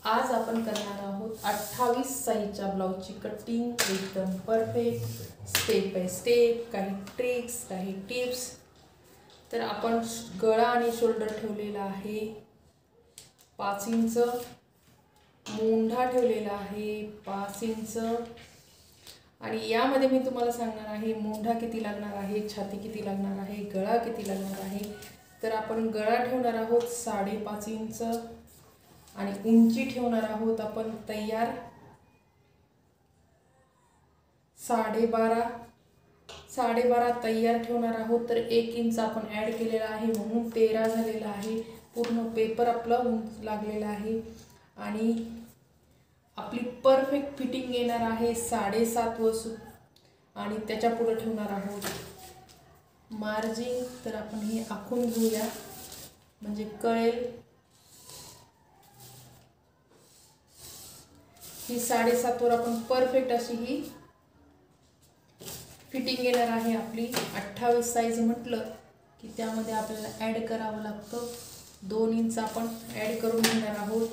आज आपण करणार आहोत 28 साईजच्या ब्लाउजची कटिंग एकदम परफेक्ट स्टेप बाय स्टेप, काही ट्रिक्स काही टिप्स। तर आपण गळा आणि शोल्डर ठेवलेला आहे 5 इंच, मोंढा ठेवलेला आहे 5 इंच आणि यामध्ये मी तुम्हाला सांगणार आहे मोंढा किती लागणार आहे, छाती किती लागणार आहे, गळा किती लागणार आहे। तर आपण गळा ठेवणार आहोत 5.5 इंच आणि उंची ठेवणार आहोत आपण तयार 12.5 तयार ठेवणार आहोत। तर 1 इंच आपण ॲड केलेला आहे म्हणून 13 झालेला आहे। पूर्ण पेपर आपला उंच लागलेला आहे आणि आपली परफेक्ट फिटिंग येणार आहे 7.5 वसून आणि त्याच्या पुढे ठेवणार आहोत मार्जिन। तर आपण हे आखून घेऊया म्हणजे कळेल। ही 7.5 वर आपण परफेक्ट अशी ही फिटिंग येणार आहे आपली। 28 साइज म्हटलं की त्यामध्ये आपल्याला ॲड करावं लागतं 2 इंच आपण ॲड करून घेणार आहोत।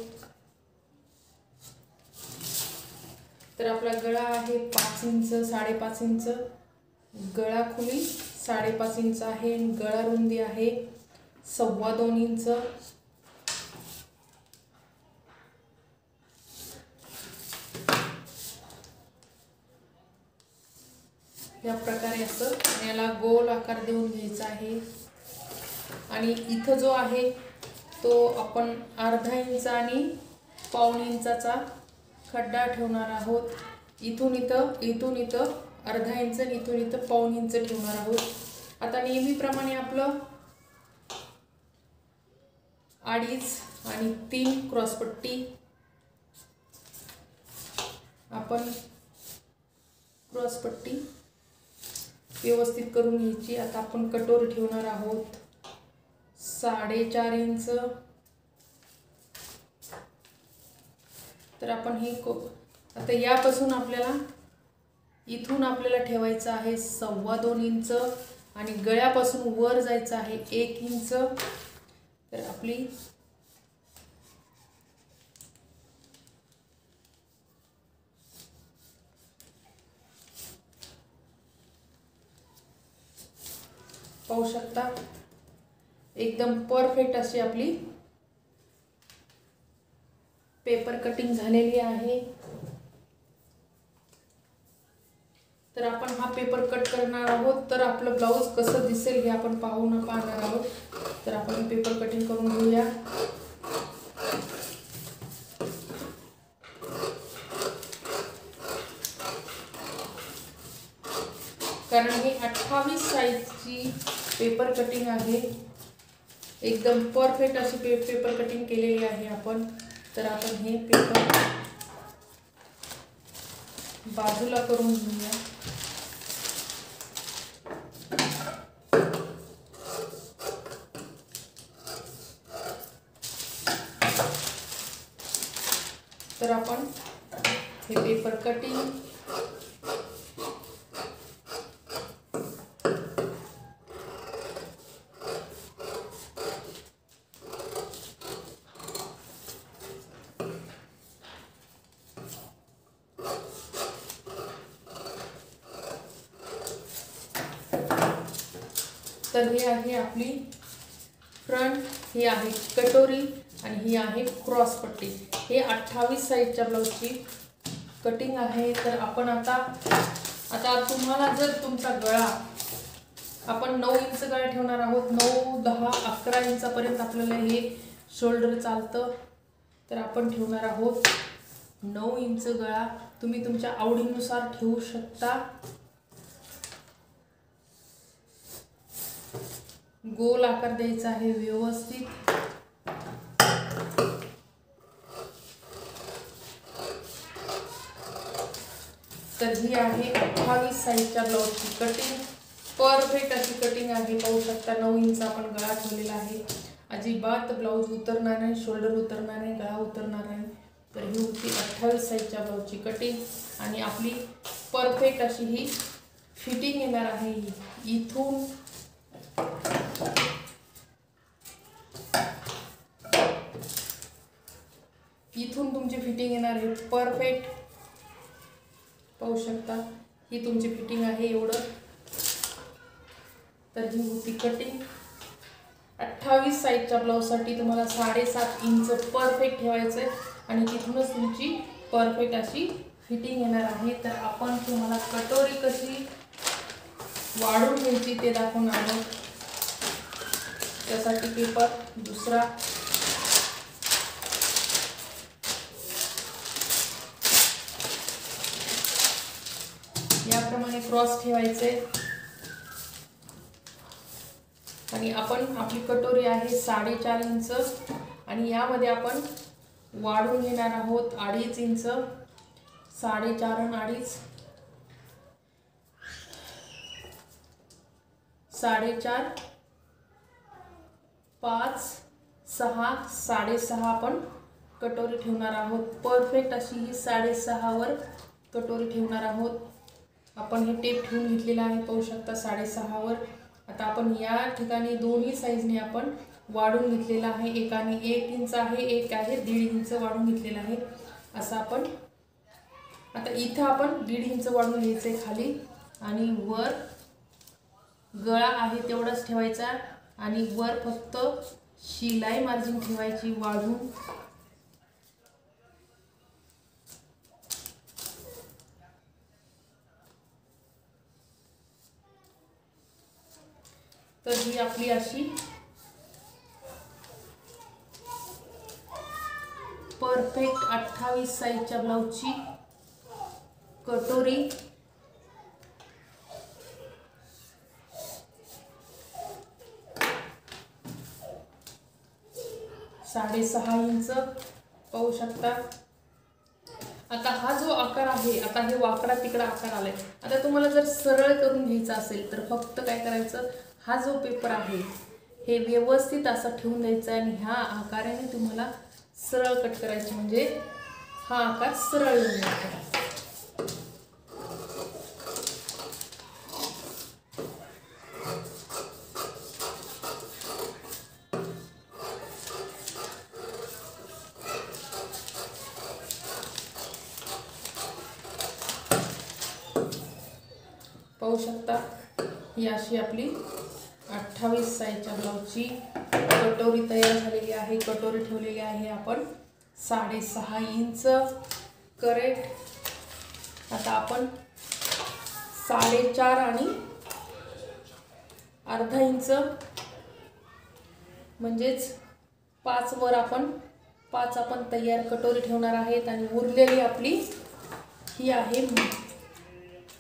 तर आपला गळा आहे 5 इंच 5.5 इंच, गळा खोली 5.5 इंच आहे, गळा रुंदी आहे 2.25 इंच। या प्रकारे असं याला गोल आकार देऊन घ्यायचा आहे आणि इथं जो आहे तो आपण अर्धा इंच आणि पाऊण इंचाचा खड्डा ठेवणार आहोत। इथून इथं अर्धा इंच आणि इथून इथं पाऊण इंच ठेवणार आहोत। आता नेहमीप्रमाणे आपलं 2.5 आणि 3 क्रॉसपट्टी आपण क्रॉसपट्टी व्यवस्थित करून घ्यायची। आता आपण कटोरी ठेवणार आहोत 4.5 इंच। तर आपण हे आता यापासून इथून आपल्याला ठेवायचं आहे 2.25 इंच आणि गळ्यापासून वर जायचं आहे 1 इंच। तर आपली पाहू शकता एकदम परफेक्ट अशी आपली पेपर कटिंग झालेली आहे। तर आपण हा पेपर कट करणार आहोत। तर आपलं ब्लाउज कसं दिसेल हे आपण पाहणार आहोत। तर आपण पेपर कटिंग करून घेऊया। कारण ही 28 साइजची पेपर कटिंग आहे, एकदम परफेक्ट अशी पेपर कटिंग केलेली आहे आपण। तर आपण हे पेपर बाजूला करून घेऊया। तर आपण हे पेपर कटिंग तर ही आहे आपली फ्रंट, ही आहे कटोरी आणि ही आहे क्रॉस पट्टी। हे 28 साइजच्या ब्लाउजची कटिंग आहे। तर आपण आता तुम्हाला जर तुमचा गळा आपण 9 इंच गळा ठेवणार आहोत, 9, 10, 11 इंचापर्यंत आपल्याला हे शोल्डर चालतं। तर आपण ठेवणार आहोत 9 इंच गळा। तुम्ही तुमच्या आवडीनुसार ठेवू शकता। गोल आकार द्यायचा आहे व्यवस्थित। तर ही आहे 28 साइजच्या ब्लाउजची कटिंग, परफेक्ट अशी कटिंग आहे। पाहू शकता 9 इंच आपण गळा ठेवलेला आहे, अजिबात ब्लाउज उतरणार नाही, शोल्डर उतरणार नाही, गळा उतरणार नाही। तर ही होती 28 साइजच्या ब्लाउजची कटिंग आणि आपली परफेक्ट अशी ही फिटिंग येणार आहे। इथून इथून तुमची फिटिंग येणार आहे परफेक्ट. पाहू शकता ही तुमची फिटिंग आहे एवढं. तर ही होती कटिंग. 28 साईजच्या ब्लाऊजसाठी तुम्हाला 7.5 इंच परफेक्ट ठेवायचं आहे आणि तिथूनच तुमची परफेक्ट अशी फिटिंग येणार आहे. तर आपण तुम्हाला कटोरी कशी वाढून घ्यायची ते दाखवून आलो. त्यासाठी पेपर दुसरा याप्रमाणे क्रॉस ठेवायचे आणि आपण आपली कटोरी आहे 4.5 इंच आणि यामध्ये आपण वाढून घेणार आहोत 2.5 इंच. 4.5 आणि 2.5, 4.5, 5, 6, 6.5 आपण कटोरी ठेवणार आहोत. परफेक्ट अशी ही 6.5 वर कटोरी ठेवणार आहोत. आपण हे टेप ठेवून घेतलेला आहे पाहू शकता 6.5 वर. आता आपण या ठिकाणी दोन्ही साईजने आपण वाढून घेतलेला आहे. एकाने 1 इंच आहे, एक आहे 1.5 इंच वाढून घेतलेला आहे. असं आपण आता इथं आपण 1.5 इंच वाढून घ्यायचे खाली आणि वर गळा आहे तेवढाच ठेवायचा आणि वर फक्त शिलाई मार्जिन ठेवायची वाढून. तर ही आपली अशी परफेक्ट 28 साईजच्या ब्लाऊजची कटोरी. साडेसहा इंच पाहू शकता. आता हा जो आकार आहे, आता हे वाकडा तिकडा आकार आलाय. आता तुम्हाला जर सरळ करून घ्यायचा असेल तर फक्त काय करायचं, हा जो पेपर आहे हे व्यवस्थित असं ठेवून द्यायचा आणि ह्या आकाराने तुम्हाला सरळ कट करायचे म्हणजे हा आकार सरळ येऊन जातो. पाहू शकता ही अशी आपली 28 साईजच्या ब्लाऊजची कटोरी तयार झालेली आहे. कटोरी ठेवलेली आहे आपण 6.5 इंच करेक्ट. आता आपण 4.5 आणि अर्धा इंच म्हणजेच 5 वर आपण 5 आपण तयार कटोरी ठेवणार आहेत आणि उरलेली आपली ही आहे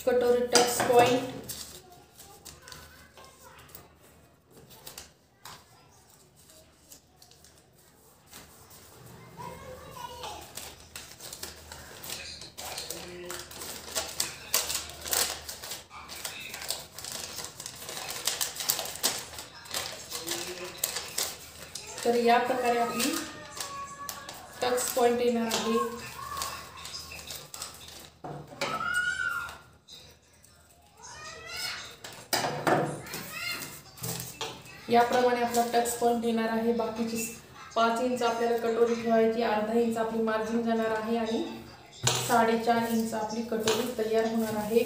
कटोरी टक्स पॉइंट. तर या प्रकारे आपली टक्स पॉइंट येणार आहे. याप्रमाणे आपला टक्स पॉइंट येणार आहे. बाकीची 5 इंच आपल्याला कटोरी ठेवायची, अर्धा इंच आपली मार्जिन जाणार आहे आणि 4.5 इंच आपली कटोरी तयार होणार आहे.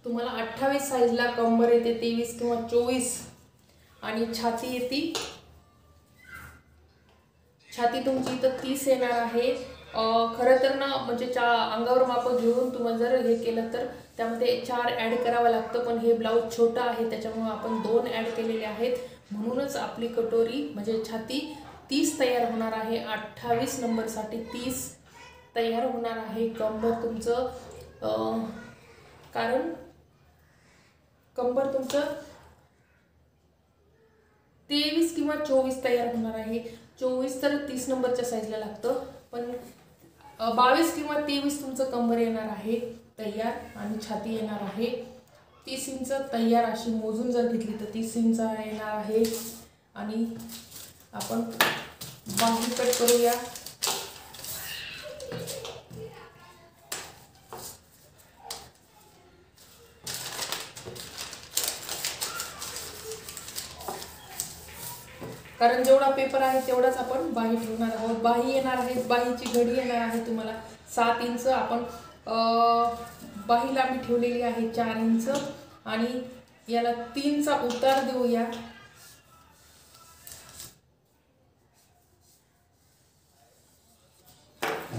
तुम्हाला 28 साईजला कंबर येते 23 किंवा 24 आणि छाती येते, छाती तुमची इथं 30 येणार आहे. खरं तर ना म्हणजे अंगावर माप घेऊन तुम्हाला जर हे केलं तर त्यामध्ये 4 ॲड करावं लागतं, पण हे ब्लाऊज छोटा आहे त्याच्यामुळे आपण 2 ॲड केलेले आहेत. म्हणूनच आपली कटोरी म्हणजे छाती 30 तयार होणार आहे. 28 नंबरसाठी 30 तयार होणार आहे. कंबर तुमचं कारण कंबर तुमचं 23 किंवा 24 तयार होणार आहे. 24 तर 30 नंबरच्या साईजला लागतं, पण 22 किंवा 23 तुमचं कंबर येणार आहे तयार आणि छाती येणार आहे 30 इंच तयार. अशी मोजून जर घेतली तर 30 इंच येणार आहे. आणि आपण बाजू कट करूया. कारण जेवढा पेपर आहे तेवढाच आपण बाही ठेवणार आहोत. बाही येणार आहे, बाहीची घडी येणार आहे तुम्हाला 7 इंच. आपण बाहीला मी ठेवलेली आहे 4 इंच आणि याला 3चा उतार देऊया.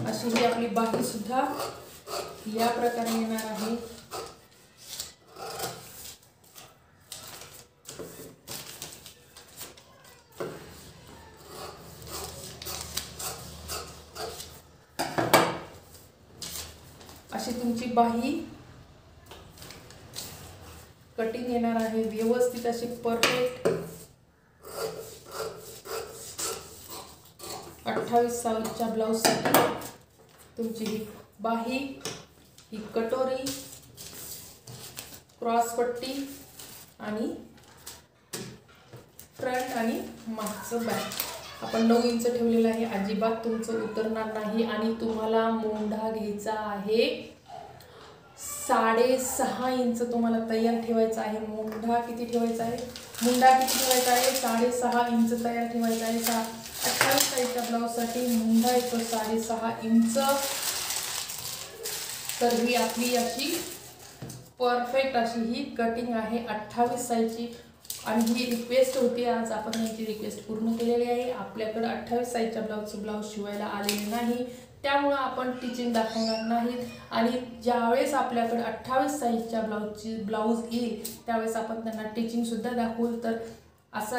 अशी ही आपली बाही सुद्धा या प्रकारे येणार आहे. अशी तुमची बाही कटिंग येणार आहे व्यवस्थित अशी परफेक्ट. 28 साईजच्या ब्लाऊजसाठी तुमची ही बाही, ही कटोरी, क्रॉस पट्टी आणि फ्रंट आणि मागचं बॅक आपण 9 इंच ठेवलेलं आहे. अजिबात तुमचं उतरणार नाही. आणि तुम्हाला मोंढा घ्यायचा आहे 6.5 इंच तुम्हाला तयार ठेवायचा आहे. मोंढा किती ठेवायचा आहे? मुंडा किती ठेवायचा आहे? 6.5 इंच तयार ठेवायचा आहे. 28 साईजच्या ब्लाऊजसाठी मुंडा येतो 6.5 इंच. तर ही आपली अशी परफेक्ट अशी ही कटिंग आहे 28 साईजची. आणि ही रिक्वेस्ट होती, आज आपण यांची रिक्वेस्ट पूर्ण केलेली आहे. आपल्याकडे 28 साईजच्या ब्लाऊज शिवायला आलेले नाही, त्यामुळं आपण टिचिंग दाखवणार नाहीत. आणि ज्यावेळेस आपल्याकडे 28 साईजच्या ब्लाऊज येईल त्यावेळेस आपण त्यांना टिचिंगसुद्धा दाखवू. तर असं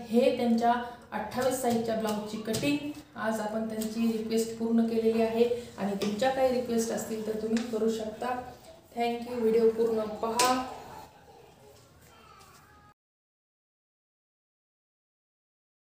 हे त्यांच्या 28 साईजच्या ब्लाऊजची कटिंग. आज आपण त्यांची रिक्वेस्ट पूर्ण केलेली आहे आणि तुमच्या काही रिक्वेस्ट असतील तर तुम्ही करू शकता. थँक्यू. व्हिडिओ पूर्ण पहा.